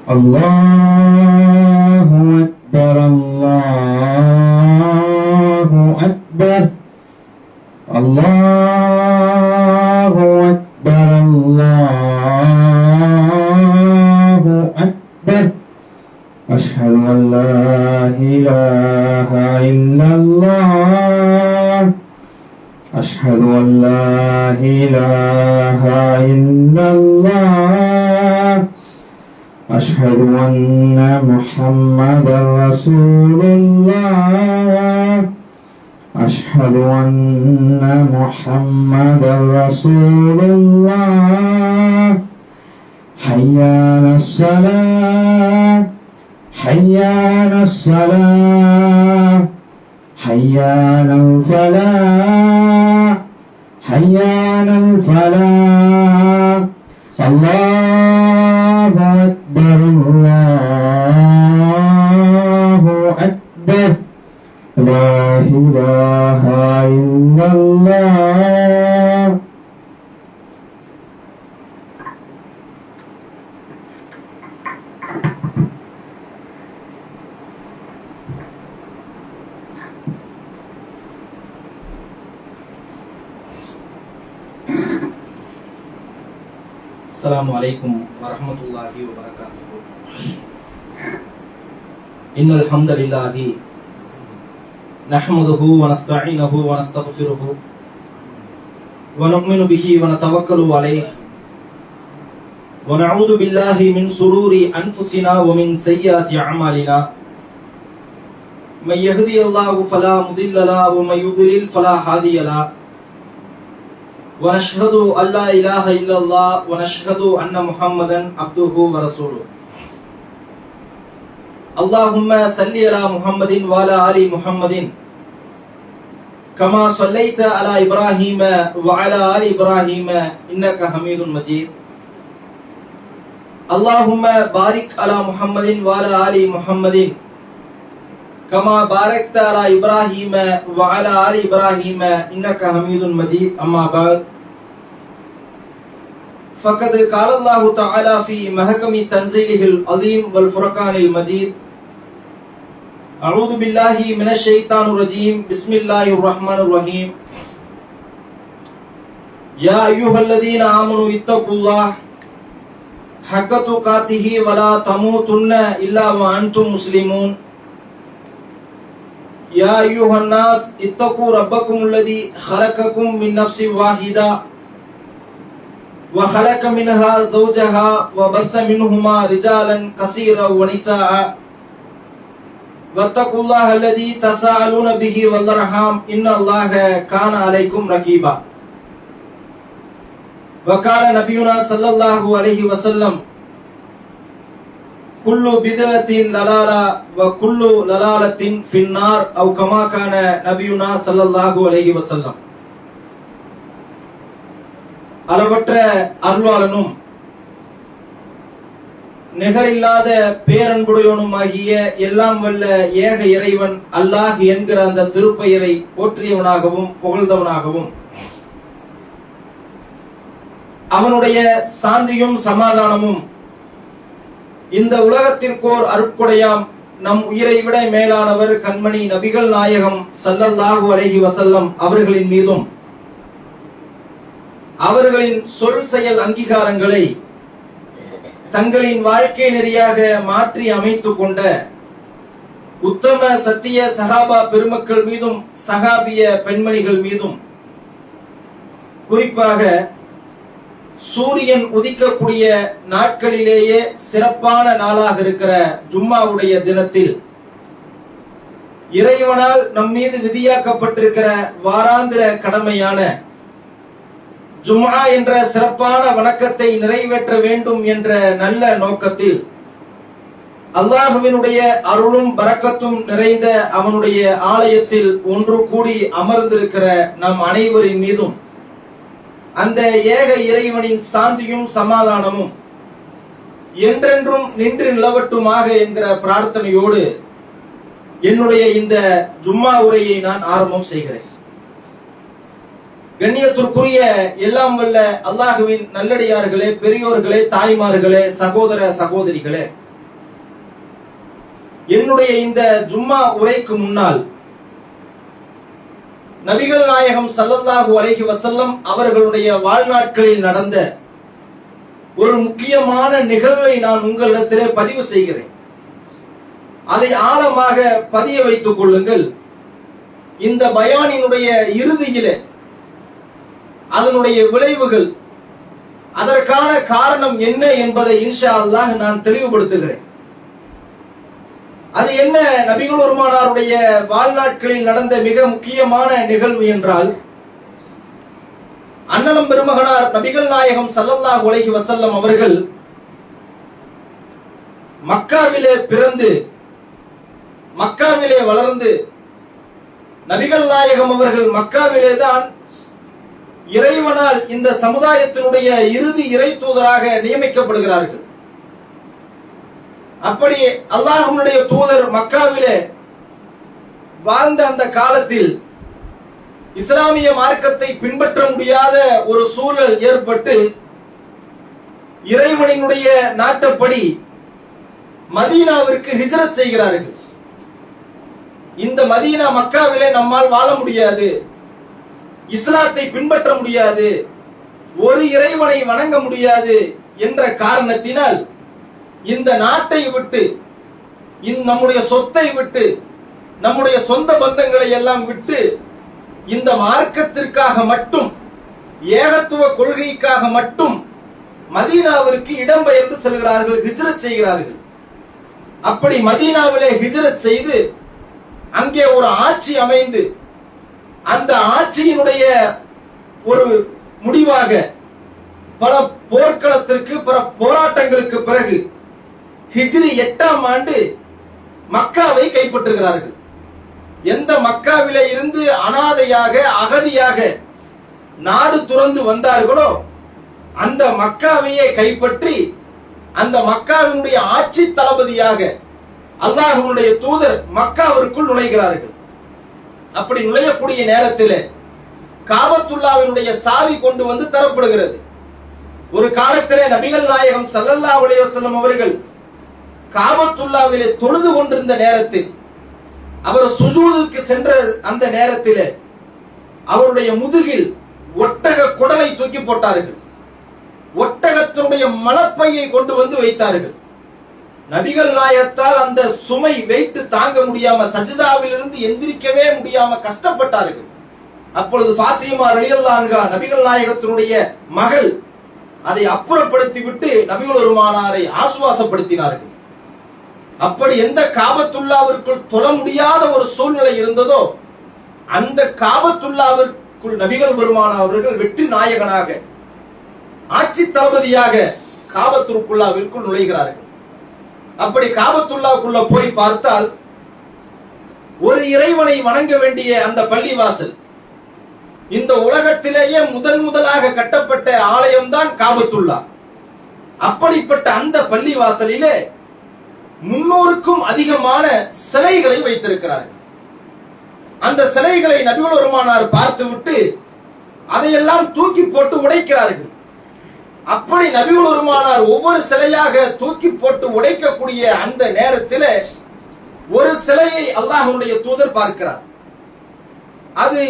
الله أكبر الله أكبر الله أكبر الله أكبر أشهد أن لا إله إلا الله أشهد أن لا إله إلا الله أشهد أن محمدا رسول الله أشهد أن محمدا رسول الله حي على الصلاة حي على الصلاة حي على الفلاح حي على الفلاح الله أكبر الله أكبر لا إله إلا الله. السلام عليكم ورحمة الله وبركاته. إن الحمد لله نحمده ونستعينه ونستغفره ونؤمن به ونتوكل عليه ونعوذ بالله من شرور أنفسنا ومن سيئات أعمالنا من يهدي الله فلا مضل له ومن يضلل فلا هادي له ونشهد أن لا إله إلا الله ونشهد أن محمدا عبده ورسوله. اللهم صل على محمد وعلى آل محمد كما صليت على إبراهيم وعلى آل إبراهيم إنك حميد مجيد. اللهم بارك على محمد وعلى آل محمد كما باركت على إبراهيم وعلى آل إبراهيم إنك حميد مجيد. أما بعد فقد قال الله تعالى في محكم تنزيله العظيم والفرقان المجيد أعوذ بالله من الشيطان الرجيم بسم الله الرحمن الرحيم يا أيها الذين آمنوا اتقوا الله حق تقاته ولا تموتن إلا وأنتم مسلمون يا أيها الناس اتقوا ربكم الذي خلقكم من نفس واحدة وخلق منها زوجها وبث منهما رجالا كثيرا ونساء واتقوا الله الذي تساءلون به والأرحام إن الله كان عليكم رقيبا. وقال نبينا صلى الله عليه وسلم كل بدعة ضلالة وكل ضلالة في النار أو كما كان نبينا صلى الله عليه وسلم. அளவற்ற அருளாளனும் நிகரில்லாத பேரன்புடையவனும் ஆகிய எல்லாம் வல்ல ஏக இறைவன் அல்லாஹ் என்கிற அந்த திருப்பெயரை போற்றியவனாகவும் புகழ்ந்தவனாகவும் அவனுடைய சாந்தியும் சமாதானமும் இந்த உலகத்திற்கோர் அருட்கொடையாம் நம் உயிரை விட மேலானவர் கண்மணி நபிகள் நாயகம் ஸல்லல்லாஹு அலைஹி வஸல்லம் அவர்களின் மீதும் அவர்களின் சொல் செயல் அங்கீகாரங்களை தங்களின் வாழ்க்கை நெறியாக மாற்றி அமைத்துக் கொண்ட உத்தம சத்திய சஹாபா பெருமக்கள் மீதும் சஹாபிய பெண்மணிகள் மீதும் குறிப்பாக சூரியன் உதிக்கக்கூடிய நாட்களிலேயே சிறப்பான நாளாக இருக்கிற ஜும்மாவுடைய தினத்தில் இறைவனால் நம் மீது விதியாக்கப்பட்டிருக்கிற வாராந்திர கடமையான ஜும்ஆ என்ற சிறப்பான வணக்கத்தை நிறைவேற்ற வேண்டும் என்ற நல்ல நோக்கத்தில் அல்லாஹ்வினுடைய அருளும் பரக்கத்தும் நிறைந்த அவனுடைய ஆலயத்தில் ஒன்று கூடி அமர்ந்திருக்கிற நம் அனைவரின் மீதும் அந்த ஏக இறைவனின் சாந்தியும் சமாதானமும் என்றென்றும் நின்று நிலவட்டுமாக என்கிற பிரார்த்தனையோடு என்னுடைய இந்த ஜும்மா உரையை நான் ஆரம்பம் செய்கிறேன். கண்ணியத்திற்குரிய எல்லாம் வல்ல அல்லாஹுவின் நல்லடியார்களே, பெரியோர்களே, தாய்மார்களே, சகோதர சகோதரிகளே, என்னுடைய இந்த ஜும்மா உரைக்கு முன்னால் நபிகள் நாயகம் ஸல்லல்லாஹு அலைஹி வஸல்லம் அவர்களுடைய வாழ்நாட்களில் நடந்த ஒரு முக்கியமான நிகழ்வை நான் உங்களிடத்திலே பதிவு செய்கிறேன். அதை ஆழமாக பதிய வைத்துக் கொள்ளுங்கள். இந்த பயானினுடைய இறுதியிலே அதனுடைய விளைவுகள், அதற்கான காரணம் என்ன என்பதை இன்ஷா அல்லாஹ் நான் தெளிவுபடுத்துகிறேன். அது என்ன? நபிகள் பெருமானாருடைய வாழ்நாட்களில் நடந்த மிக முக்கியமான நிகழ்வு என்றால், அண்ணலம் பெருமகனார் நபிகள் நாயகம் ஸல்லல்லாஹு அலைஹி வஸல்லம் அவர்கள் மக்காவிலே பிறந்து மக்காவிலே வளர்ந்து, நபிகள் நாயகம் அவர்கள் மக்காவிலே தான் இறைவனால் இந்த சமுதாயத்தினுடைய இறுதி இறை தூதராக நியமிக்கப்படுகிறார்கள். அப்படி அல்லாஹ்வுடைய தூதர் மக்காவிலே வாழ்ந்த அந்த காலத்தில் இஸ்லாமிய மார்க்கத்தை பின்பற்ற முடியாத ஒரு சூழல் ஏற்பட்டு, இறைவனினுடைய நாட்டப்படி மதீனாவிற்கு ஹிஜ்ரத் செய்கிறார்கள். இந்த மதீனா மக்காவிலே நம்மால் வாழ முடியாது, இஸ்லாத்தை பின்பற்ற முடியாது, ஒரு இறைவனை வணங்க முடியாது என்ற காரணத்தினால் இந்த நாட்டை விட்டு, நம்முடைய சொத்தை விட்டு, நம்முடைய சொந்த பந்தங்களை எல்லாம் விட்டு, இந்த மார்க்கத்திற்காக மட்டும், ஏகத்துவ கொள்கைக்காக மட்டும் மதீனாவிற்கு இடம்பெயர்ந்து செல்கிறார்கள், ஹிஜ்ரத் செய்கிறார்கள். அப்படி மதீனாவிலே ஹிஜ்ரத் செய்து அங்கே ஒரு ஆட்சி அமைந்து, அந்த ஆட்சியினுடைய ஒரு முடிவாக பல போர்க்களத்திற்கு, பல போராட்டங்களுக்கு பிறகு ஹிஜ்ரி 8ஆம் ஆண்டு மக்காவை கைப்பற்றுகிறார்கள். எந்த மக்காவிலே இருந்து அனாதையாக, அகதியாக நாடு துறந்து வந்தார்களோ அந்த மக்காவையே கைப்பற்றி, அந்த மக்காவினுடைய ஆட்சி தளபதியாக அல்லாஹ்வுடைய தூதர் மக்காவிற்குள் நுழைகிறார்கள். அப்படி நுழையக்கூடிய நேரத்தில் காபத்துல்லாவினுடைய சாவி கொண்டு வந்து தரப்படுகிறது. ஒரு காலத்திலே நபிகள் நாயகம் ஸல்லல்லாஹு அலைஹி வஸல்லம் அவர்கள் காபத்துல்லாவிலே தொழுது கொண்டிருந்த நேரத்தில், அவர் சுஜூதுக்கு சென்ற அந்த நேரத்தில் அவருடைய முதுகில் ஒட்டக குடலை தூக்கி போட்டார்கள். ஒட்டகத்தினுடைய மலப்பையை கொண்டு வந்து வைத்தார்கள். நபிகள் நாயகத்தால் அந்த சுமை வைத்து தாங்க முடியாம, சஜிதாவில் இருந்து எந்திரிக்கவே முடியாம கஷ்டப்பட்டார்கள். அப்பொழுது ஃபாத்திமா ரலியல்லாஹு அன்ஹா நபிகள் நாயகத்தினுடைய மகள் அதை அப்புறப்படுத்தி விட்டு நபிகள் பெருமானாரை ஆசுவாசப்படுத்தினார்கள். அப்படி எந்த காபத்துல்லாவிற்குள் தொழ முடியாத ஒரு சூழ்நிலை இருந்ததோ அந்த காபத்துல்லாவிற்குள் நபிகள் பெருமானார் அவர்கள் வெற்றி நாயகனாக, ஆட்சி தளபதியாக காபத்துல்லாவிற்குள் நுழைகிறார்கள். அப்படி காபத்துல்லாவுக்குள்ள போய் பார்த்தால் ஒரு இறைவனை வணங்க வேண்டிய அந்த பள்ளிவாசல், இந்த உலகத்திலேயே முதலாக கட்டப்பட்ட ஆலயம் தான் காபத்துல்லா. அப்படிப்பட்ட அந்த பள்ளிவாசலிலே 300க்கும் அதிகமான சிலைகளை வைத்திருக்கிறார்கள். அந்த சிலைகளை நபிகள் பெருமானார் பார்த்துவிட்டு அதையெல்லாம் தூக்கி போட்டு உடைக்கிறார்கள். அப்படி நபிகள் பெருமானார் ஒவ்வொரு சிலையாக தூக்கி போட்டு உடைக்கக்கூடிய அந்த நேரத்தில் ஒரு சிலையை அல்லாஹ்வுடைய தூதர் பார்க்கிறார். அது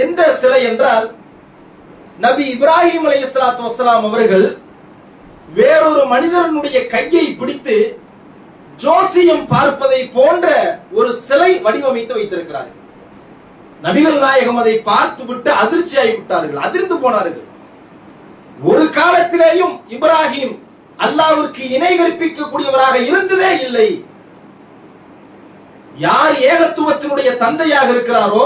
எந்த சிலை என்றால், நபி இப்ராஹிம் அலைஹிஸ்ஸலாத்து வஸ்ஸலாம் அவர்கள் வேறொரு மனிதனுடைய கையை பிடித்து ஜோசியம் பார்ப்பதை போன்ற ஒரு சிலை வடிவமைத்து வைத்திருக்கிறார்கள். நபிகள் நாயகம் அதை பார்த்துவிட்டு அதிர்ச்சி ஆகிவிட்டார்கள், அதிர்ந்து போனார்கள். ஒரு காலத்திலேயும் இப்ராஹிம் அல்லாஹ்விற்கு இணை கற்பிக்கக்கூடியவராக இருந்ததே இல்லை. யார் ஏகத்துவத்தினுடைய தந்தையாக இருக்கிறாரோ,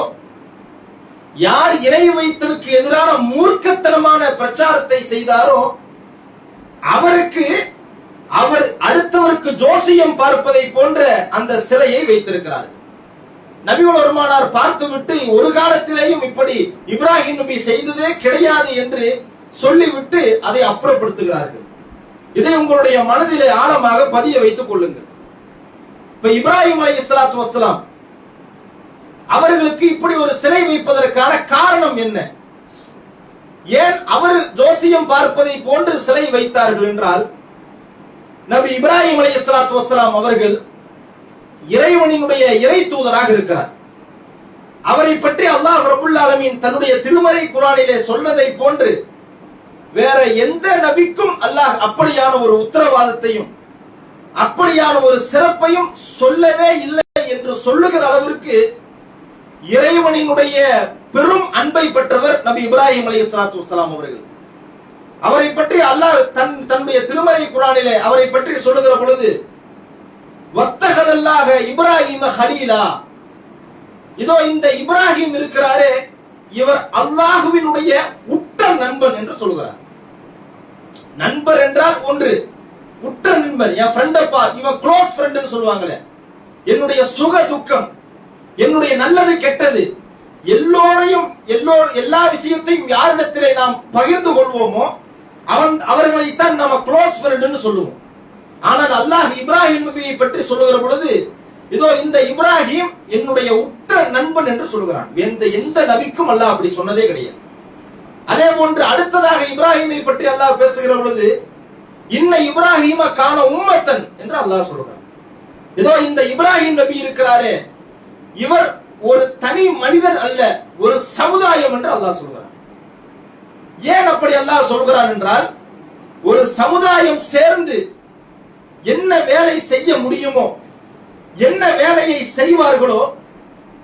யார் இணை வைத்தலுக்கு எதிரான மூர்க்கத்தனமான பிரச்சாரத்தை செய்தாரோ, அவருக்கு அவர் அடுத்தவருக்கு ஜோசியம் பார்ப்பதை போன்ற அந்த சிலையை வைத்திருக்கிறார். நபிகள் பெருமானார் பார்த்துவிட்டு ஒரு காலத்திலேயும் இப்படி இப்ராஹிம் நபி செய்ததே கிடையாது என்று சொல்லிவிட்டு அதை அப்புறப்படுத்துகிறார்கள். இதை உங்களுடைய மனதிலே ஆழமாக பதிய வைத்துக் கொள்ளுங்கள். இப்ப இப்ராஹிம் அலைஹிஸ்ஸலாத்து வஸ்ஸலாம் அவர்களுக்கு இப்படி ஒரு சிலை வைப்பதற்கான காரணம் என்ன? ஏன் அவர் ஜோசியம் பார்ப்பதை போன்று சிலை வைத்தார்கள் என்றால், நபி இப்ராஹிம் அலைஹிஸ்ஸலாத்து வஸ்ஸலாம் அவர்கள் இறைவனினுடைய இறை தூதராக இருக்கிறார். அவரை பற்றி அல்லாஹ் ரப்புல் ஆலமீன் தன்னுடைய திருமறை குர்ஆனிலே சொன்னதை போன்று வேற எந்த நபிக்கும் அல்லாஹ் அப்படியான ஒரு உத்தரவாதத்தையும் அப்படியான ஒரு சிறப்பையும் சொல்லவே இல்லை என்று சொல்லுகிற அளவிற்கு இறைவனினுடைய பெரும் அன்பை பெற்றவர் நபி இப்ராஹிம் அலைஹிஸ்ஸலாத்து வஸ்ஸலாம் அவர்கள். அவரை பற்றி அல்லாஹ் தன்னுடைய திருமறை குர்ஆனிலே அவரை பற்றி சொல்லுகிற பொழுது வத்தகதல்லாஹ இப்ராஹிம ஹலீலா, இதோ இந்த இப்ராஹிம் இருக்கிறாரே இவர் அல்லாஹ்வினுடைய உற்ற நண்பன் என்று சொல்கிறார். நண்பர் என்றால் ஒன்று, உற்ற நண்பர், என் ஃப்ரெண்டப்பா, இவன் க்ளோஸ் ஃப்ரெண்ட்னு சொல்லுவாங்களே, என்னுடைய சுக துக்கம், என்னுடைய நல்லது கெட்டது எல்லா விஷயத்தையும் யாரிடத்திலே நாம் பகிர்ந்து கொள்வோமோ அவர்களைத்தான் நாம க்ளோஸ் ஃப்ரெண்ட்னு சொல்லுவோம். ஆனால் அல்லாஹ் இப்ராஹிம் நபியை பற்றி சொல்லுகிற பொழுது இதோ இந்த இப்ராஹிம் என்னுடைய உற்ற நண்பன் என்று சொல்கிறான். எந்த நபிக்கும் அல்லாஹ் அப்படி சொன்னதே கிடையாது. அதே போன்று அடுத்ததாக இப்ராஹிமை பற்றி அல்லாஹ் பேசுகிற பொழுது இன்ன இப்ராஹிம கான உம்மத்தன் என்று அல்லாஹ் சொல்கிறான். இதோ இந்த இப்ராஹிம் நபி இருக்கிறாரே இவர் ஒரு தனி மனிதன் அல்ல, ஒரு சமுதாயம் என்று அல்லாஹ் சொல்கிறான். ஏன் அப்படி அல்லாஹ் சொல்கிறான் என்றால், ஒரு சமுதாயம் சேர்ந்து என்ன வேலை செய்ய முடியுமோ, என்ன வேலையை செய்வார்களோ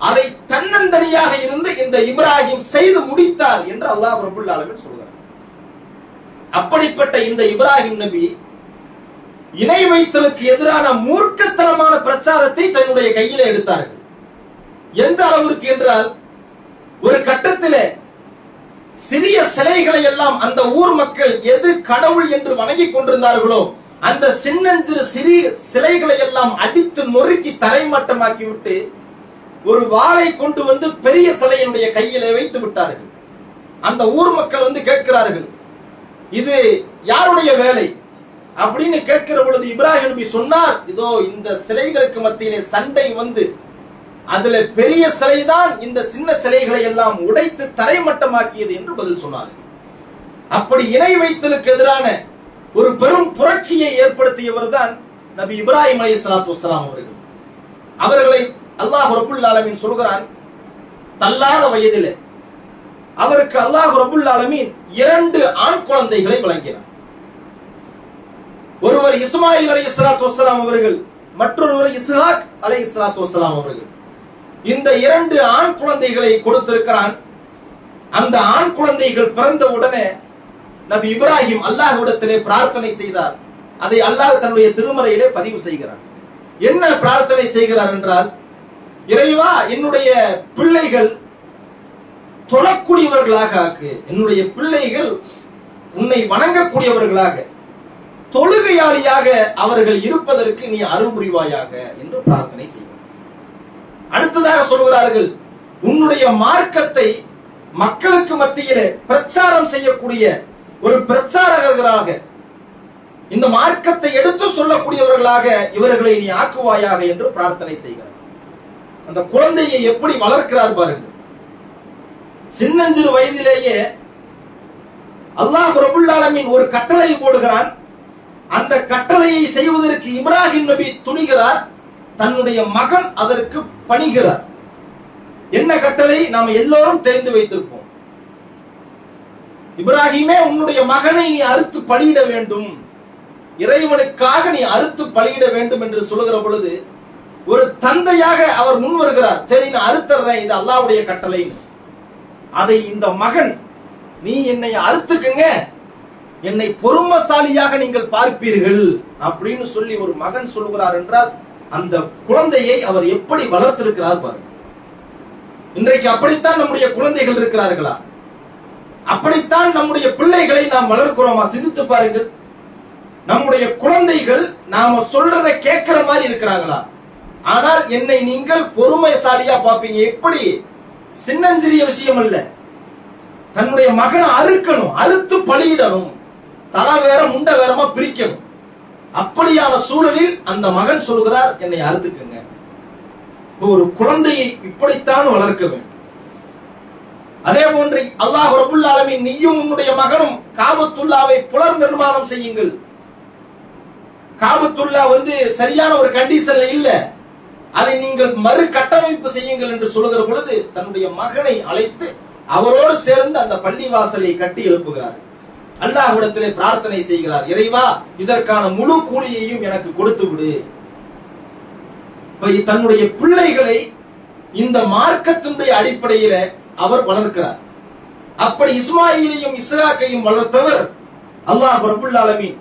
அதை தன்னந்தனியாக இருந்து இந்த இப்ராஹிம் செய்து முடித்தார் என்று அல்லாஹ் ரப்பல் ஆலமீன் சொல்கிறார். அப்படிப்பட்ட இந்த இப்ராஹிம் நபி இணை வைத்தலுக்கு எதிரான மூர்க்கத்தனமான பிரச்சாரத்தை தன்னுடைய கையில எடுத்தார்கள். எந்த அளவிற்கு என்றால், ஒரு கட்டத்திலே சிறிய சிலைகளை எல்லாம் அந்த ஊர் மக்கள் எது கடவுள் என்று வணங்கிக் கொண்டிருந்தார்களோ அந்த சின்னஞ்சிறு சிறிய சிலைகளை எல்லாம் அடித்து நொறுக்கி தரைமட்டமாக்கி விட்டு ஒரு வாளை கொண்டு வந்து பெரிய சிலையினுடைய கையிலே வைத்து விட்டார்கள். அந்த ஊர் மக்கள் வந்து கேட்கிறார்கள், இது யாருடைய வேலை அப்படின்னு கேட்கிற பொழுது இப்ராஹிம் நபி சொன்னார், இதோ இந்த சிலைகளுக்கு மத்தியிலே சண்டை வந்து அதுல பெரிய சிலைதான் இந்த சின்ன சிலைகளை எல்லாம் உடைத்து தரைமட்டமாக்கியது என்று பதில் சொன்னார்கள். அப்படி இணை வைத்தலுக்கு எதிரான ஒரு பெரும் புரட்சியை ஏற்படுத்தியவர் தான் நபி இப்ராஹிம் அலைஹிஸ்ஸலாத்து வஸ்ஸலாம் அவர்கள். அவர்களை அல்லாஹ் ரப்புல் ஆலமீன் சொல்கிறான், தள்ளாத வயதிலே அவருக்கு அல்லாஹ் ரப்புல் ஆலமீன் 2 ஆண் குழந்தைகளை வழங்கினார். ஒருவர் இஸ்மாயில் அலைஹிஸ்ஸலாத்து வஸ்ஸலாம் அவர்கள், மற்றொருவர் இஸ்ஹாக் அலைஹிஸ்ஸலாத்து வஸ்ஸலாம் அவர்கள். இந்த 2 ஆண் குழந்தைகளை கொடுத்திருக்கிறான். அந்த ஆண் குழந்தைகள் பிறந்த உடனே நபி இப்ராஹிம் அல்லாஹ்விடத்திலே பிரார்த்தனை செய்தார். அதை அல்லாஹ் தன்னுடைய திருமறையிலே பதிவு செய்கிறார். என்ன பிரார்த்தனை செய்கிறார் என்றால், இறைவா என்னுடைய பிள்ளைகள் தொழக்கூடியவர்களாக ஆக்கு, என்னுடைய பிள்ளைகள் உன்னை வணங்கக்கூடியவர்களாக தொழுகையாளியாக அவர்கள் இருப்பதற்கு நீ அருள் புரிவாயாக என்று பிரார்த்தனை செய்கிறார். அடுத்ததாக சொல்கிறார்கள், உன்னுடைய மார்க்கத்தை மக்களுக்கு மத்தியிலே பிரச்சாரம் செய்யக்கூடிய ஒரு பிரச்சாரகர்களாக, இந்த மார்க்கத்தை எடுத்து சொல்லக்கூடியவர்களாக இவர்களை நீ ஆக்குவாயாக என்று பிரார்த்தனை செய்கிறார். அந்த குழந்தையை எப்படி வளர்க்கிறார் பாருங்கள். சின்னஞ்சிறு வயதிலேயே அல்லாஹ் ரப்புல் ஆலமீன் ஒரு கட்டளை போடுகிறான். அந்த கட்டளையை செய்வதற்கு இப்ராஹிம் நபி துணிகிறார். தன்னுடைய மகன் அதற்கு பணிகிறார். என்ன கட்டளை நாம் எல்லோரும் தெரிந்து வைத்திருப்போம். இப்ராஹிமே உன்னுடைய மகனை நீ அறுத்து பலியிட வேண்டும், இறைவனுக்காக நீ அறுத்து பலியிட வேண்டும் என்று சொல்லுகிற பொழுது ஒரு தந்தையாக அவர் முன் வருகிறார். சரி நான் அறுத்தறேன், இது அல்லாஹ்வுடைய கட்டளை. அதை இந்த மகன், நீ என்னை அறுத்துக்குங்க, என்னை பொறுமைசாலியாக நீங்கள் பார்ப்பீர்கள் அப்படின்னு சொல்லி ஒரு மகன் சொல்லுகிறார் என்றால் அந்த குழந்தையை அவர் எப்படி வளர்த்திருக்கிறார் பாருங்க. இன்றைக்கு அப்படித்தான் நம்முடைய குழந்தைகள் இருக்கிறார்களா? அப்படித்தான் நம்முடைய பிள்ளைகளை நாம் வளர்க்கிறோமா? சிந்தித்து பாருங்கள். நம்முடைய குழந்தைகள் நாம சொல்றதை கேட்கிற மாதிரி இருக்கிறாங்களா? ஆனால் என்னை நீங்கள் பொறுமைசாலியா பார்ப்பீங்க. எப்படி? சின்னஞ்சிறிய விஷயம் அல்ல, தன்னுடைய மகனை அறுக்கணும், அறுத்து பலியிடணும், தலை வேற முண்டை வேறமா பிரிக்கணும். அப்படியான சூழலில் அந்த மகன் சொல்கிறார், என்னை அறுத்துக்குங்க. ஒரு குழந்தையை இப்படித்தான் வளர்க்க வேண்டும். அதே போன்று அல்லாஹ் ரப்புல் ஆலமீன், நீயும் உன்னுடைய மகனும் காபத்துல்லாவை புனர் நிர்மாணம் செய்யுங்கள். காபத்துல்லா சரியான ஒரு கண்டிஷன்ல இல்ல, அதை நீங்கள் மறு கட்டமைப்பு செய்யுங்கள் என்று சொல்லுகிற பொழுது தன்னுடைய மகனை அழைத்து அவரோடு சேர்ந்து அந்த பள்ளிவாசலை கட்டி எழுப்புகிறார். அல்லாஹ்விடத்திலே பிரார்த்தனை செய்கிறார், இறைவா இதற்கான முழு கூலியையும் எனக்கு கொடுத்து விடு. தன்னுடைய பிள்ளைகளை இந்த மார்க்கத்தினுடைய அடிப்படையில அவர் வளர்க்கிறார். அப்படி இஸ்மாயிலையும் இஸ்ஹாக்கையும் வளர்த்தவர் அல்லாஹ் ரப்புல் ஆலமீன்.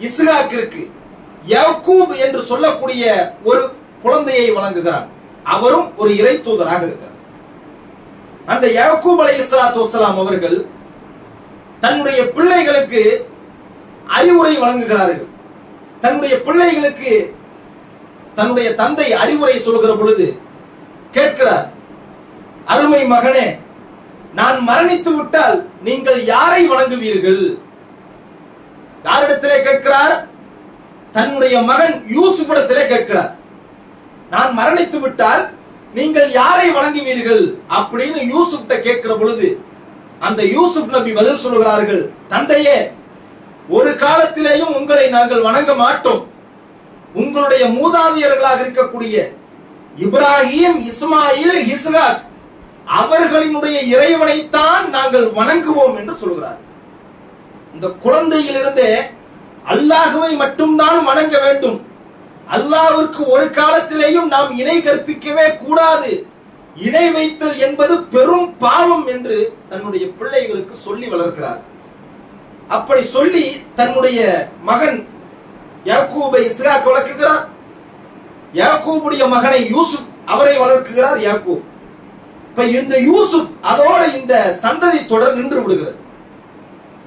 இஸ்ஹாக்கிற்கு யாக்கூப் என்று சொல்லக்கூடிய ஒரு குழந்தையை வழங்குகிறார். அவரும் ஒரு இறை தூதராக இருக்கிறார். அந்த யாக்கூப் அலைஹிஸ்ஸலாத்து வஸ்ஸலாம் அவர்கள் தன்னுடைய பிள்ளைகளுக்கு அறிவுரை வழங்குகிறார்கள். தன்னுடைய பிள்ளைகளுக்கு தன்னுடைய தந்தை அறிவுரை சொல்கிற பொழுது கேட்கிறார், அருமை மகனே, நான் மரணித்து விட்டால் நீங்கள் யாரை வணங்குவீர்கள்? யாரிடத்திலே கேட்கிறார்? தன்னுடைய மகன் யூசுஃபிடத்திலே கேட்கிறார். நான் மரணித்து விட்டால் நீங்கள் யாரை வணங்குவீர்கள் அப்படின்னு யூசுஃப்ட கேட்கிற பொழுது அந்த யூசுப் நபி பதில் சொல்கிறார்கள், தந்தையே, ஒரு காலத்திலேயும் உங்களை நாங்கள் வணங்க மாட்டோம். உங்களுடைய மூதாதையர்களாக இருக்கக்கூடிய இப்ராஹிம், இஸ்மாயில், இஸ்ஹாக் அவர்களினுடைய இறைவனைத்தான் நாங்கள் வணங்குவோம் என்று சொல்கிறார். இந்த குழந்தையிலிருந்தே அல்லாஹுவை மட்டும்தான் வணங்க வேண்டும், அல்லாஹ்வுக்கு ஒரு காலத்திலேயும் நாம் இணை கற்பிக்கவே கூடாது, இணை வைத்தல் என்பது பெரும் பாவம் என்று தன்னுடைய பிள்ளைகளுக்கு சொல்லி வளர்க்கிறார். அப்படி சொல்லி தன்னுடைய மகன் யாக்கூபை இஸ்ஹாக் வளர்க்குகிறார். யாக்கூபுடைய மகனை யூசுப் அவரை வளர்க்குகிறார் யாக்கூப். இப்ப இந்த யூசுப் அதோட இந்த சந்ததி தொடர் நின்று விடுகிறது.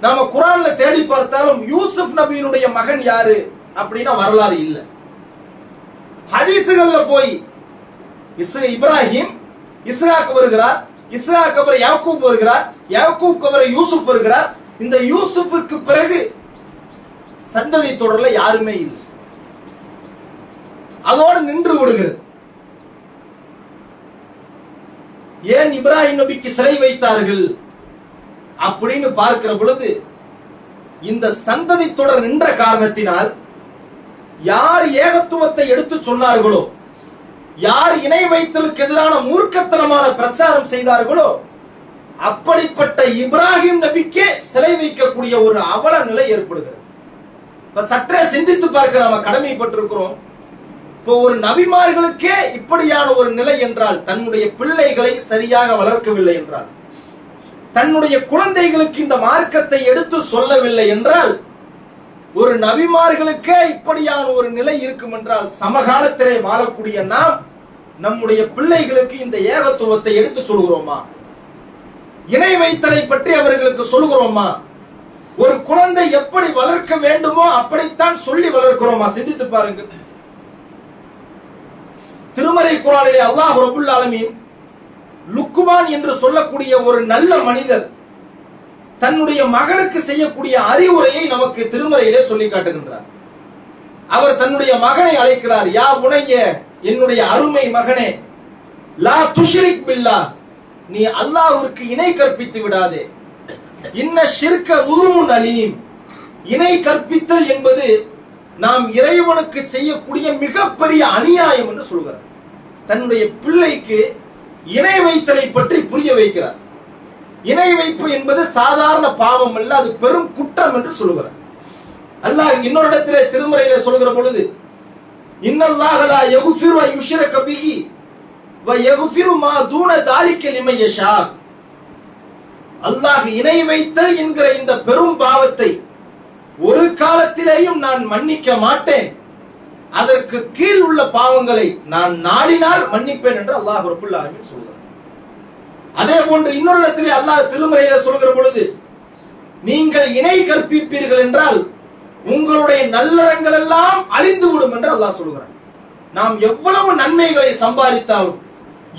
நாம குர்ஆன்ல தேடி பார்த்தாலும் யூசுப் நபியினுடைய மகன் யாரு அப்படின்னா வரலாறு இல்லை. ஹதீசுகள்ல போய் இப்ராஹிம், இஸ்ஹாக் வருகிறார், இஸ்ஹாக் அப்புறம் யாக்கூப் வருகிறார், யாக்கூப் அப்புறம் யூசுப் வருகிறார். இந்த யூசுஃபுக்கு பிறகு சந்ததி தொடர்ல யாருமே இல்லை, அதோடு நின்று விடுகிறது. ஏன் இப்ராஹிம் நபிக்கு சிலை வைத்தார்கள் அப்படின்னு பார்க்கிற பொழுது இந்த சந்ததி தொடர் நின்ற காரணத்தினால் யார் ஏகத்துவத்தை எடுத்து சொன்னார்களோ, யார் இணை வைத்தலுக்கு எதிரான மூர்க்கத்தனமான பிரச்சாரம் செய்தார்களோ, அப்படிப்பட்ட இப்ராஹிம் நபிக்கே சிலை வைக்கக்கூடிய ஒரு அவல நிலை ஏற்படுகிறது. இப்ப சற்றே சிந்தித்து பார்க்க நாம கடமைப்பட்டிருக்கிறோம். இப்போ ஒரு நபிமார்களுக்கே இப்படியான ஒரு நிலை என்றால், தன்னுடைய பிள்ளைகளை சரியாக வளர்க்கவில்லை என்றால், தன்னுடைய குழந்தைகளுக்கு இந்த மார்க்கத்தை எடுத்து சொல்லவில்லை என்றால், ஒரு நபிமார்களுக்கே இப்படியான ஒரு நிலை இருக்கும் என்றால், சமகாலத்திலே வாழக்கூடிய நாம் நம்முடைய பிள்ளைகளுக்கு இந்த ஏகத்துவத்தை எடுத்து சொல்கிறோமா? இணை வைத்தலை பற்றி அவர்களுக்கு சொல்கிறோமா? ஒரு குழந்தை எப்படி வளர்க்க வேண்டுமோ அப்படித்தான் சொல்லி வளர்க்கிறோமா? சிந்தித்து பாருங்கள். திருமறை குர்ஆனிலே அல்லாஹ் ரப்புல் ஆலமீன் லுக்மான் என்று சொல்லக்கூடிய ஒரு நல்ல மனிதர் தன்னுடைய மகனுக்கு செய்யக்கூடிய அறிவுரையை நமக்கு திருமறையிலே சொல்லி காட்டுகின்றார். அவர் தன்னுடைய மகனை அழைக்கிறார், யா புனைய, என்னுடைய அருமை மகனே, லா துஷ்ரிக் பில்லாஹ், நீ அல்லாஹ்விற்கு இணை கற்பித்து விடாதே. இன்ன ஷிர்க ஸுல்முன் அலீம், இணை கற்பித்தல் என்பது நாம் இறைவனுக்கு செய்யக்கூடிய மிகப்பெரிய அநியாயம் என்று சொல்கிறார். தன்னுடைய பிள்ளைக்கு இணை வைத்தலை பற்றி புரிய வைக்கிறார். இணை வைப்பு என்பது சாதாரண பாவம் அல்ல, அது பெரும் குற்றம் என்று சொல்கிறார். அல்லாஹ் இன்னொரு இடத்திலே திருமறையிலே சொல்கிற பொழுது, இன்னல்லாஹ லா யக்ஃபிரு அன் யுஷ்ரக பிஹி வ யக்ஃபிரு மா தூன தாலிக லிமன் யஷா. அல்லாஹ் இணை வைத்தல் என்கிற இந்த பெரும் பாவத்தை ஒரு காலத்திலேயும் நான் மன்னிக்க மாட்டேன், அதற்கு கீழ் உள்ள பாவங்களை நான் நாடினால் மன்னிப்பேன் என்று அல்லாஹ் ரப்புல் ஆலமீன் சொல்கிறார். அதே போன்று இன்னொரு இடத்திலே அல்லாஹ் திருமறையிலே சொல்கிற பொழுது, நீங்கள் இணை கற்பிப்பீர்கள் என்றால் உங்களுடைய நல்லறங்கள் எல்லாம் அழிந்து விடும் என்று அல்லாஹ் சொல்கிறார். நாம் எவ்வளவு நன்மைகளை சம்பாதித்தாலும்,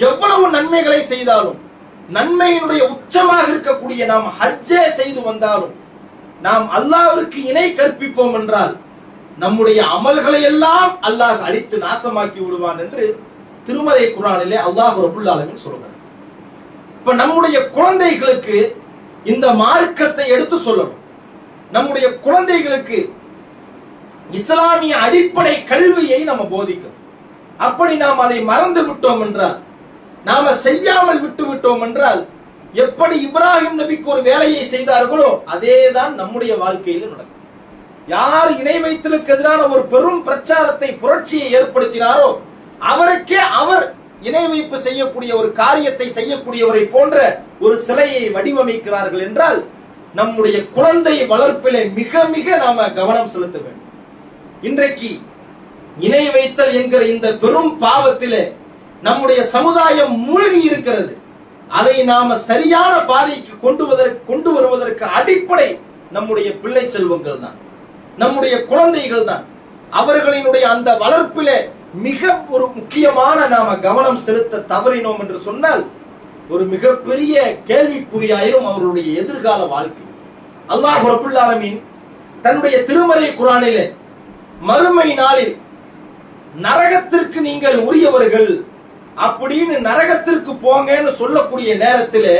எவ்வளவு நன்மைகளை செய்தாலும், நன்மையினுடைய உச்சமாக இருக்கக்கூடிய நாம் ஹஜ்ஜே செய்து வந்தாலும், நாம் அல்லாஹ்விற்கு இணை கற்பிப்போம் என்றால் நம்முடைய அமல்களை எல்லாம் அல்லாஹ் அழித்து நாசமாக்கி விடுவான் என்று திருமறை குர்ஆனிலே அல்லாஹ் ரப்புல் ஆலமீன் சொல்கிறார். இப்ப நம்முடைய குழந்தைகளுக்கு இந்த மார்க்கத்தை எடுத்து சொல்லணும். நம்முடைய குழந்தைகளுக்கு இஸ்லாமிய அடிப்படை கல்வியை நம்ம போதிக்கணும். அப்படி நாம் அதை மறந்து விட்டோம் என்றால், நாம செய்யாமல் விட்டு விட்டோம் என்றால், எப்படி இப்ராஹிம் நபிக்கு ஒரு வேலையை செய்தார்களோ அதேதான் நம்முடைய வாழ்க்கையில் நடக்கும். யார் இணை வைத்தலுக்கு எதிரான ஒரு பெரும் பிரச்சாரத்தை, புரட்சியை ஏற்படுத்தினாரோ அவருக்கே அவர் இணை வைப்பு செய்யக்கூடிய ஒரு காரியத்தை செய்யக்கூடியவரை போன்ற ஒரு சிலையை வடிவமைக்கிறார்கள் என்றால், நம்முடைய குழந்தை வளர்ப்பிலே மிக மிக நாம கவனம் செலுத்த வேண்டும். இன்றைக்கு இணை வைத்தல் என்கிற இந்த பெரும் பாவத்திலே நம்முடைய சமுதாயம் மூழ்கி இருக்கிறது. அதை நாம சரியான பாதைக்கு கொண்டு வருவதற்கு அடிப்படை நம்முடைய பிள்ளை செல்வங்கள் தான், நம்முடைய குழந்தைகள் தான். அவர்களினுடைய அந்த வளர்ப்பிலே மிக ஒரு முக்கியமான நாம கவனம் செலுத்த தவறினோம் என்று சொன்னால் ஒரு மிகப்பெரிய கேள்விக்குறியாயிரும் அவர்களுடைய எதிர்கால வாழ்க்கை. அல்லாஹ் ரப்பல் ஆலமீன் தன்னுடைய திருமறை குர்ஆனிலே மறுமை நாளில் நரகத்திற்கு நீங்கள் உரியவர்கள் அப்படின்னு நரகத்திற்கு போங்கன்னு சொல்லக்கூடிய நேரத்திலே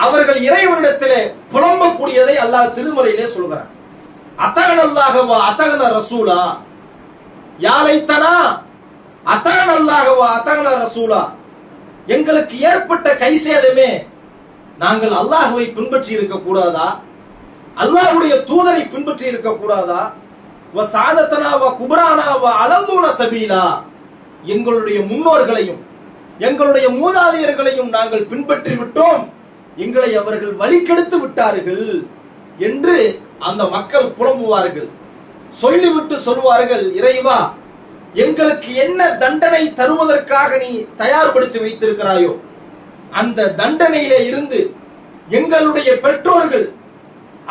அவர்கள் இறைவனிடத்திலே புலம்பக்கூடியதை அல்லாஹ் திருமறையிலே சொல்கிறான். அத்தகன் அல்லாஹவா அத்தகன ரசூலா, யாலைத்தனா அத்தகன் அல்லாஹவா அத்தகன ரசூலா, எங்களுக்கு ஏற்பட்ட கை சேதமே நாங்கள் அல்லாஹ்வை பின்பற்றி இருக்க கூடாதா, அல்லாஹ்வுடைய தூதரை பின்பற்றி இருக்க கூடாதா, வ சாதத்தனா வ குபரானா வ அலல்லூன சபீலா, எங்களுடைய முன்னோர்களையும் எங்களுடைய மூதாதையர்களையும் நாங்கள் பின்பற்றி விட்டோம், எங்களை அவர்கள் வழிகெடுத்து விட்டார்கள் என்று அந்த மக்கள் புலம்புவார்கள். சொல்லிவிட்டு சொல்வார்கள், இறைவா எங்களுக்கு என்ன தண்டனை தருவதற்காக நீ தயார்படுத்தி வைத்திருக்கிறாயோ அந்த தண்டனையிலே இருந்து எங்களுடைய பெற்றோர்கள்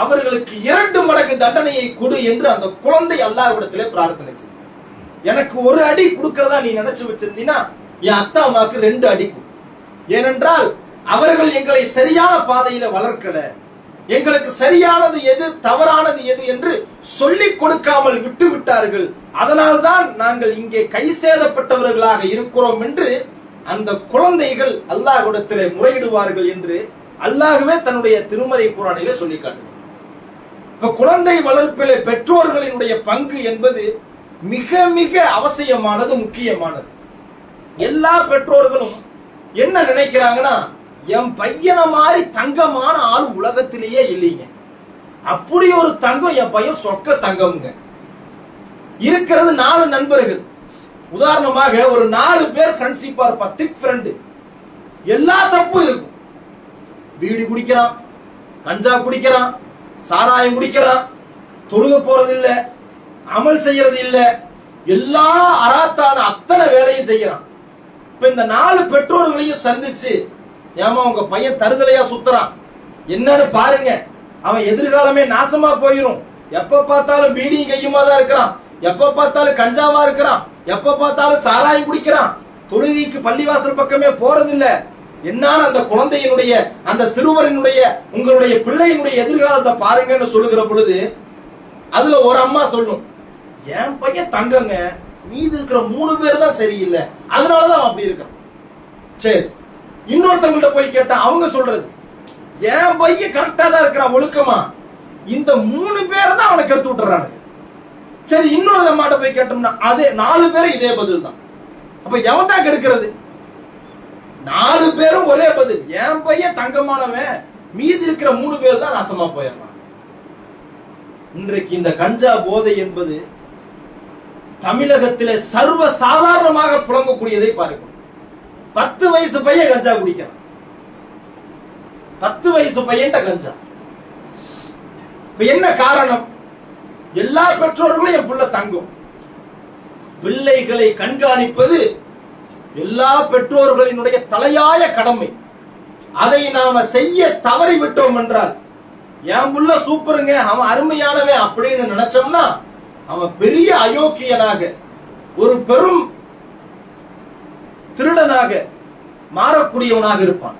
அவர்களுக்கு 2 மடங்கு தண்டனையை கொடு என்று அந்த குழந்தை அல்லாஹ்விடத்திலே பிரார்த்தனை செய்யும். எனக்கு ஒரு அடி கொடுக்கிறதா நீ நினைச்சு வச்சிருந்தீனா என் அத்தா அம்மாக்கு 2 அடி கொடு. ஏனென்றால் அவர்கள் எங்களை சரியான பாதையில வளர்க்கல, எங்களுக்கு சரியானது எது தவறானது எது என்று சொல்லிக் கொடுக்காமல் விட்டு விட்டார்கள், அதனால்தான் நாங்கள் இங்கே கை சேதப்பட்டவர்களாக இருக்கிறோம் என்று அந்த குழந்தைகள் அல்லாஹ்விடத்திலே முறையிடுவார்கள் என்று அல்லாஹ்வே தன்னுடைய திருமறை குர்ஆனிலே சொல்லி காட்டுகிறார். இப்ப குழந்தை வளர்ப்பிலே பெற்றோர்களினுடைய பங்கு என்பது மிக மிக அவசியமானது, முக்கியமானது. எல்லா பெற்றோர்களும் என்ன நினைக்கிறாங்கன்னா, என் பையனை மாதிரி தங்கமான ஆள் உலகத்திலேயே இல்லைங்க, அப்படி ஒரு தங்கம் என் பையன் சொக்க தங்கம்ங்க. இருக்கிறது 4 நண்பர்கள், உதாரணமாக ஒரு 4 பேர் ஃப்ரெண்ட்ஷிப்பா இருப்பா, திக் ஃப்ரெண்டு. எல்லா தப்பும் இருக்கும். பீடி குடிக்கிறான், கஞ்சா குடிக்கிறான், சாராயம் குடிக்கிறான், தொழுக போறது இல்ல, அமல் செய்யறது இல்ல, எல்லா அராத்தான அத்தனை வேலையும் செய்யறான். இப்ப இந்த 4 பெற்றோர்களையும் சந்திச்சு, ஏமா உங்க பையன் தருதலையா சுத்துறான், என்னன்னு பாருங்க, அவன் எதிர்காலமே நாசமா போயிரும், எப்ப பார்த்தாலும் பீடியும் கையுமா தான் இருக்கிறான், எப்ப பார்த்தாலும் கஞ்சாவா இருக்கிறான், எப்ப பார்த்தாலும் சாராயம் குடிக்கிறான், தொழுகைக்கு பள்ளிவாசல் பக்கமே போறதில்ல, என்னால அந்த குழந்தையினுடைய அந்த சிறுவரினுடைய உங்களுடைய பிள்ளையினுடைய எதிர்காலத்தை பாருங்கன்னு சொல்லுகிற பொழுது அதுல ஒரு அம்மா சொல்லும், என் பையன் தங்கங்க, மீது இருக்கிற 3 பேர் தான் சரியில்லை, அதனாலதான் அப்படி இருக்கான். சரி, இன்னொருத்தவங்கள்ட்ட போய் கேட்டா அவங்க சொல்றது, என் பையன் கரெக்டா தான் இருக்கிறான் ஒழுக்கமா, இந்த 3 பேர் தான் அவனுக்கு எடுத்து விட்டுறாங்க. சரி, இன்னொரு அம்மாட்ட போய் கேட்டோம்னா அதே 4 பேரும் இதே பதில் தான். அப்ப எவன் தான் கெடுக்கிறது? 4 பேரும் ஒரே பதில், என் பையன் தங்கமானவன், மீதி இருக்கிற 3 பேர் தான் நாசமா போயிடலாம். இன்றைக்கு இந்த கஞ்சா போதை என்பது தமிழகத்திலே சர்வ சாதாரணமாக புழங்கக்கூடியதை பாருங்கள். 10 வயசு பையன் கஞ்சா குடிக்கிறான், 10 வயசு பையன் கஞ்சா. இப்ப என்ன காரணம்? எல்லா பெற்றோர்களும் என் பிள்ளை தங்கும். பிள்ளைகளை கண்காணிப்பது எல்லா பெற்றோர்களினுடைய தலையாய கடமை. அதை நாம செய்ய தவறி விட்டோம் என்றால், என் புள்ள சூப்பருங்க, அவன் அருமையானவன் அப்படின்னு நினைச்சோம்னா அவன் பெரிய அயோக்கியனாக, ஒரு பெரும் திருடனாக மாறக்கூடியவனாக இருப்பான்.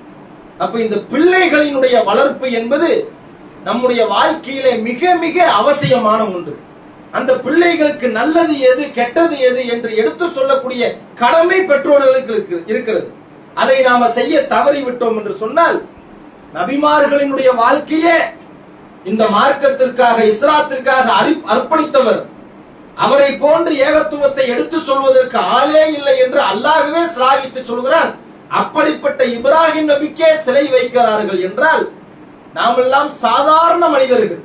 அப்ப இந்த பிள்ளைகளினுடைய வளர்ப்பு என்பது நம்முடைய வாழ்க்கையிலே மிக மிக அவசியமான ஒன்று. அந்த பிள்ளைகளுக்கு நல்லது எது கெட்டது எது என்று எடுத்து சொல்லக்கூடிய கடமை பெற்றோர்களுக்கு இருக்கிறது. அதை நாம செய்ய தவறி விட்டோம் என்று சொன்னால், நபிமார்களினுடைய வாழ்க்கையே இந்த மார்க்கத்திற்காக இஸ்லாத்திற்காக அர்ப்பணித்தவர் அவரை போன்று ஏகத்துவத்தை எடுத்து சொல்வதற்கு ஆளே இல்லை என்று அல்லாஹ்வே சிலாகித்து சொல்கிறான். அப்படிப்பட்ட இப்ராஹிம் நபிக்கே சிலை வைக்கிறார்கள் என்றால் நாமெல்லாம் சாதாரண மனிதர்கள்.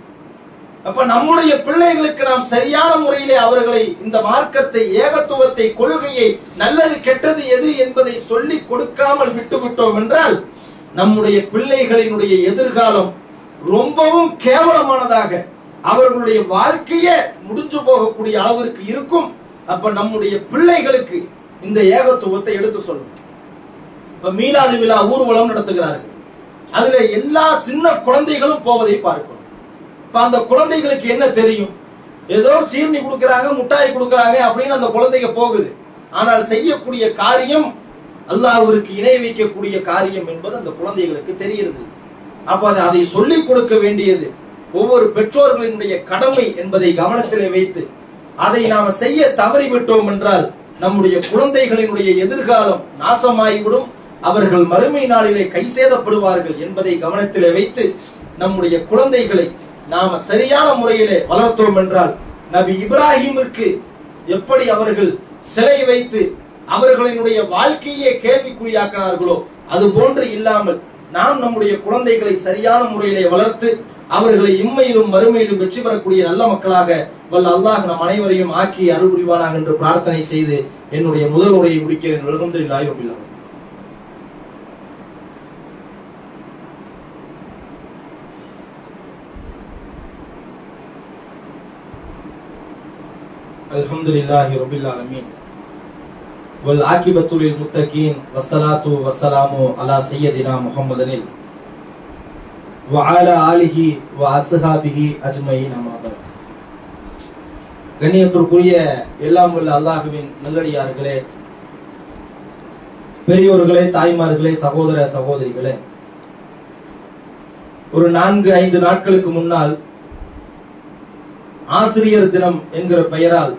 அப்ப நம்முடைய பிள்ளைகளுக்கு நாம் சரியான முறையிலே அவர்களை இந்த மார்க்கத்தை, ஏகத்துவத்தை, கொள்கையை, நல்லது கெட்டது எது என்பதை சொல்லி கொடுக்காமல் விட்டுவிட்டோம் என்றால் நம்முடைய பிள்ளைகளினுடைய எதிர்காலம் ரொம்பவும் கேவலமானதாக, அவர்களுடைய வாழ்க்கையே முடிஞ்சு போகக்கூடிய அளவிற்கு இருக்கும். அப்ப நம்முடைய பிள்ளைகளுக்கு இந்த ஏகத்துவத்தை எடுத்து சொல்லணும். இப்ப மீலாது விழா ஊர்வலம் நடத்துகிறார்கள். அதுல எல்லா சின்ன குழந்தைகளும் போவதை பார்க்கணும். இப்ப அந்த குழந்தைகளுக்கு என்ன தெரியும்? ஏதோ சீர்னி கொடுக்கறாங்க, முட்டாய் கொடுக்கறாங்க அப்படின்னு அந்த குழந்தைங்க போகுது. ஆனால் செய்யக்கூடிய காரியம் அல்லாஹ்விற்கு இணை வைக்கக்கூடிய காரியம் என்பது அந்த குழந்தைகளுக்கு தெரிகிறது. அப்ப அதை சொல்லிக் கொடுக்க வேண்டியது ஒவ்வொரு பெற்றோர்களினுடைய கடமை என்பதை கவனத்திலே வைத்து அதை நாம செய்ய தவறிவிட்டோம் என்றால் நம்முடைய குழந்தைகளினுடைய எதிர்காலம் நாசமாகிவிடும். அவர்கள் மறுமை நாளிலே கை சேதப்படுவார்கள் என்பதை கவனத்திலே வைத்து நம்முடைய குழந்தைகளை நாம சரியான முறையிலே வளர்த்தோம் என்றால் நபி இப்ராஹிமிற்கு எப்படி அவர்கள் சிலை வைத்து அவர்களினுடைய வாழ்க்கையே கேள்விக்குறியாக்கினார்களோ அது போன்று இல்லாமல் நாம் நம்முடைய குழந்தைகளை சரியான முறையிலே வளர்த்து அவர்களை இம்மையிலும் மறுமையிலும் வெற்றி பெறக்கூடிய நல்ல மக்களாக வல்ல அல்லாஹ் நம் அனைவரையும் ஆக்கி அருள் புரிவானாக என்று பிரார்த்தனை செய்து என்னுடைய முதல் உரையை முடிக்கிறேன். அல்ஹம்துலில்லாஹி ரப்பில் ஆலமீன். அல்ஹம்துலில்லாஹி ரப்பில் ஆலமீன். வல் ஆகிபத்து லில் முத்தகீன் வஸ்ஸலாத்து வஸ்ஸலாமு அலா சய்யிதினா முஹம்மதினில் வஅலா ஆலிஹி வ அஸ்ஹாபிஹி அஜ்மஈன். அம்மா பஅத். கண்ணியத்திற்குரிய எல்லாம் வல்ல அல்லாஹ்வின் நல்லடியார்களே, பெரியோர்களே, தாய்மார்களே, சகோதர சகோதரிகளே, ஒரு 4-5 நாட்களுக்கு முன்னால் ஆசிரியர் தினம் என்கிற பெயரால்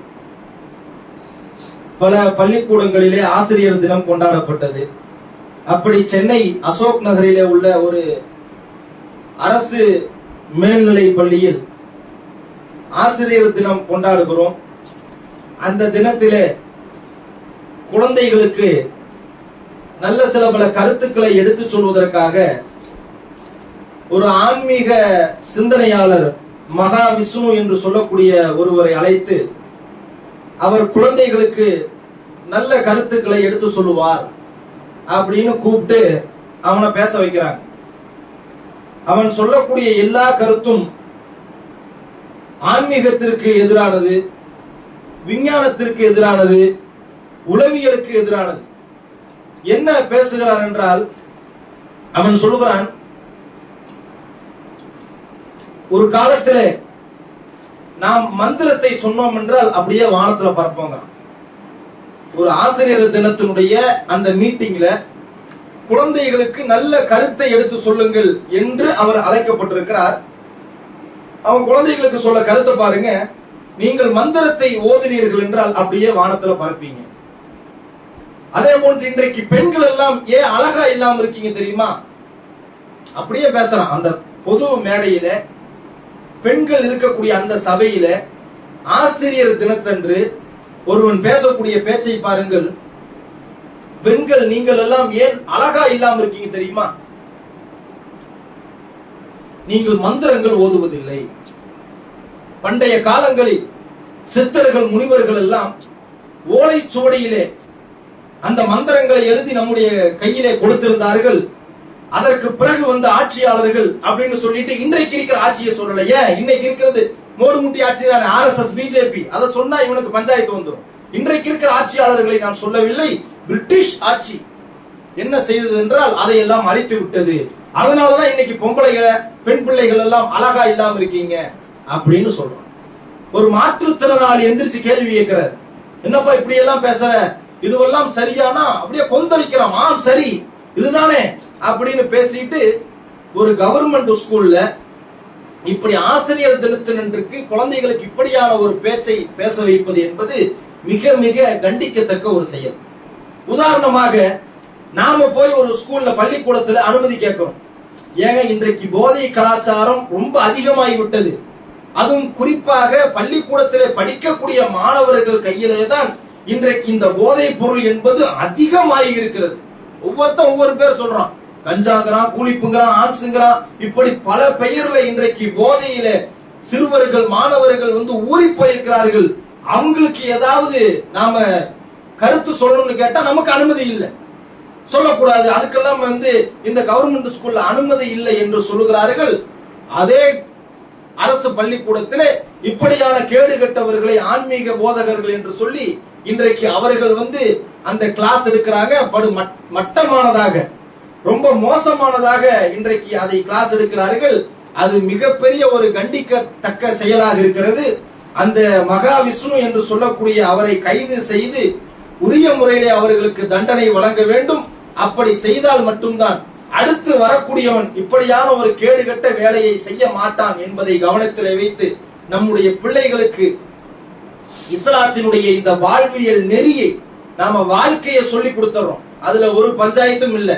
பல பள்ளிக்கூடங்களிலே ஆசிரியர் தினம் கொண்டாடப்பட்டது. அப்படி சென்னை அசோக் நகரிலே உள்ள ஒரு அரசு மேல்நிலை பள்ளியில் ஆசிரியர் தினம் கொண்டாடுகிறோம். அந்த தினத்திலே குழந்தைகளுக்கு நல்ல சில பல கருத்துக்களை எடுத்து சொல்வதற்காக ஒரு ஆன்மீக சிந்தனையாளர் மகா விஷ்ணு என்று சொல்லக்கூடிய ஒருவரை அழைத்து அவர் குழந்தைகளுக்கு நல்ல கருத்துக்களை எடுத்து சொல்லுவார் அப்படின்னு கூப்பிட்டு அவனை பேச வைக்கிறாங்க. அவன் சொல்லக்கூடிய எல்லா கருத்தும் ஆன்மீகத்திற்கு எதிரானது, விஞ்ஞானத்திற்கு எதிரானது, உளவியலுக்கு எதிரானது. என்ன பேசுகிறான் என்றால் அவன் சொல்லுகிறான், ஒரு காலத்திலே நாம் மந்திரத்தை சொன்னோம் என்றால் அப்படியே வானத்துல பார்ப்போங்க. ஒரு ஆசிரியர் தினத்தினுடைய அந்த மீட்டிங்ல குழந்தைகளுக்கு நல்ல கருத்தை எடுத்து சொல்லுங்கள் என்று அவர் அழைக்கப்பட்டிருக்கிறார். அவன் குழந்தைகளுக்கு சொல்ல கருத்தை பாருங்க, நீங்கள் மந்திரத்தை ஓதினீர்கள் என்றால் அப்படியே வானத்துல பார்ப்பீங்க. அதே போன்று இன்றைக்கு பெண்கள் எல்லாம் ஏன் அழகா இல்லாம இருக்கீங்க தெரியுமா? அப்படியே பேசுறான். அந்த பொது மேடையில பெண்கள் இருக்கக்கூடிய அந்த சபையில ஆசிரியர் தினத்தன்று ஒருவன் பேசக்கூடிய பேச்சை பாருங்கள். பெண்கள் நீங்கள் எல்லாம் ஏன் அழகா இல்லாம இருக்கீங்க தெரியுமா? நீங்கள் மந்திரங்கள் ஓதுவதில்லை. பண்டைய காலங்களில் சித்தர்கள் முனிவர்கள் எல்லாம் ஓலைச்சுவடியிலே அந்த மந்திரங்களை எழுதி நம்முடைய கையிலே கொடுத்திருந்தார்கள். அதற்கு பிறகு வந்த ஆட்சியாளர்கள் அப்படின்னு சொல்லிட்டு இன்றைக்கு இருக்கிற ஆட்சியை சொல்லல. ஏன் இன்னைக்கு இருக்கிறது மோடுமுட்டி ஆட்சி தானே, ஆர்எஸ்எஸ், பிஜேபி. அதை சொன்னா இவனுக்கு பஞ்சாயத்து வந்துடும். இன்றைக்கு இருக்கிற ஆட்சியாளர்களை நான் சொல்லவில்லை. பிரிட்டிஷ் ஆட்சி என்ன செய்தது என்றால் அதையெல்லாம் அழித்து விட்டது. அதனாலதான் இன்னைக்கு பொம்பளைகளை, பெண் பிள்ளைகள் எல்லாம் அழகா இல்லாம இருக்கீங்க அப்படின்னு சொல்றான். ஒரு மாற்றுத்திறனாளி எந்திரிச்சு கேள்வி கேட்கிறார், என்னப்பா இப்படி எல்லாம் பேச, இதுவெல்லாம் சரியானா? அப்படியே கொந்தளிக்கிறான். ஆம் சரி இதுதானே அப்படின்னு பேசிட்டு ஒரு கவர்மெண்ட் ஸ்கூல்ல இப்படி ஆசிரியர் தினத்தினருக்கு குழந்தைகளுக்கு இப்படியான ஒரு பேச்சை பேச வைப்பது என்பது மிக மிக கண்டிக்கத்தக்க ஒரு செயல். உதாரணமாக நாம போய் ஒரு ஸ்கூல்ல, பள்ளிக்கூடத்துல அனுமதி கேட்கிறோம். ஏங்க இன்றைக்கு போதை கலாச்சாரம் ரொம்ப அதிகமாகி விட்டது. அதுவும் குறிப்பாக பள்ளிக்கூடத்திலே படிக்கக்கூடிய மாணவர்கள் கையிலே தான் இன்றைக்கு இந்த போதைப் பொருள் என்பது அதிகமாகி இருக்கிறது. ஒவ்வொருத்தன் ஒவ்வொரு பேர் சொல்றான், கஞ்சாங்கிறான், கூலிப்புங்கிறான், ஆன்ஸுங்கிறான், இப்படி பல பெயர்ல இன்றைக்கு போதையில சிறுவர்கள் மாணவர்கள் ஊறி போயிருக்கிறார்கள். அவங்களுக்கு ஏதாவது நாம கருத்து சொல்லணும்னு கேட்டா நமக்கு அனுமதி இல்லை, சொல்லக்கூடாது, அதுக்கெல்லாம் இந்த கவர்மெண்ட் ஸ்கூல்ல அனுமதி இல்லை என்று சொல்லுகிறார்கள். அதே அரசு பள்ளிக்கூடத்திலே இப்படியான கேடு கெட்டவர்களை ஆன்மீக போதகர்கள் என்று சொல்லி இன்றைக்கு அவர்கள் அந்த கிளாஸ் எடுக்கிறாங்க. படு மட்டமானதாக, ரொம்ப மோசமானதாக இன்றைக்கு அதை கிளாஸ் எடுக்கிறார்கள். அது மிகப்பெரிய ஒரு கண்டிக்கத்தக்க செயலாக இருக்கிறது. அந்த மகா விஷ்ணு என்று சொல்லக்கூடிய அவரை கைது செய்து உரிய முறையிலே அவர்களுக்கு தண்டனை வழங்க வேண்டும். அப்படி செய்தால் மட்டும்தான் அடுத்து வரக்கூடியவன் இப்படியான ஒரு கேடுகட்ட வேலையை செய்ய மாட்டான் என்பதை கவனத்தில் வைத்து நம்முடைய பிள்ளைகளுக்கு இஸ்லாத்தினுடைய இந்த வாழ்வியல் நெறியை நாம வாழ்க்கையை சொல்லி கொடுத்துறோம். அதுல ஒரு பஞ்சாயத்தும் இல்லை.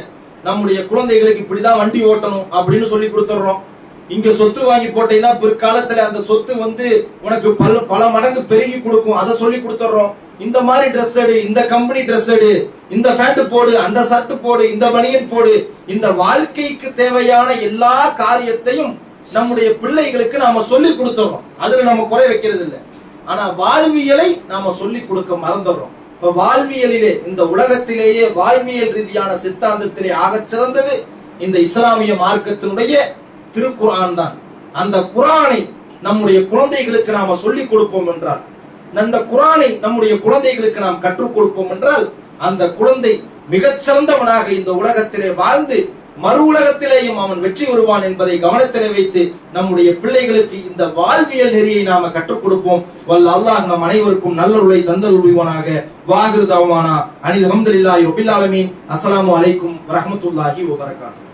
நம்முடைய குழந்தைகளுக்கு இப்படிதான் வண்டி ஓட்டணும் அப்படின்னு சொல்லி கொடுத்துறோம். இங்க சொத்து வாங்கி போட்டீங்கன்னா பிற்காலத்துல அந்த சொத்து உனக்கு பல மடங்கு பெருகி கொடுக்கும், அதை சொல்லி கொடுத்துறோம். இந்த மாதிரி ட்ரெஸ் எடு, இந்த கம்பெனி ட்ரெஸ் எடு, இந்த பேண்ட் போடு, அந்த ஷர்ட் போடு, இந்த பனியன் போடு. இந்த வாழ்க்கைக்கு தேவையான எல்லா காரியத்தையும் நம்முடைய பிள்ளைகளுக்கு நாம சொல்லி கொடுத்துறோம். அதுல நம்ம குறை வைக்கிறது இல்லை. ஆனா வாழ்வியலை நாம சொல்லி கொடுக்க மறந்துடுறோம். இப்ப வாழ்வியலிலே இந்த உலகத்திலேயே வாழ்வியல் ரீதியான சித்தாந்தத்திலே ஆகச் சிறந்தது இந்த இஸ்லாமிய மார்க்கத்தினுடைய திருக்குர்ஆன் தான். அந்த குர்ஆனை நம்முடைய குழந்தைகளுக்கு நாம சொல்லிக் கொடுப்போம் என்றால், அந்த குர்ஆனை நம்முடைய குழந்தைகளுக்கு நாம் கற்றுக் கொடுப்போம் என்றால், அந்த குழந்தை மிகச்சிறந்தவனாக இந்த உலகத்திலே வாழ்ந்து மறு உலகத்திலேயும் அவன் வெற்றி வருவான் என்பதை கவனத்திலே வைத்து நம்முடைய பிள்ளைகளுக்கு இந்த வாழ்வியல் நெறியை நாம கற்றுக் கொடுப்போம். வல்ல அல்லாஹ் நம் அனைவருக்கும் நல்லருளை தந்தருள்வானாக. வாகிரு தஅவானா அனில் ஹம்துலில்லாஹி ரப்பில் ஆலமீன். அஸ்ஸலாமு அலைக்கும் வரஹ்மத்துல்லாஹி வபரகாத்துஹு.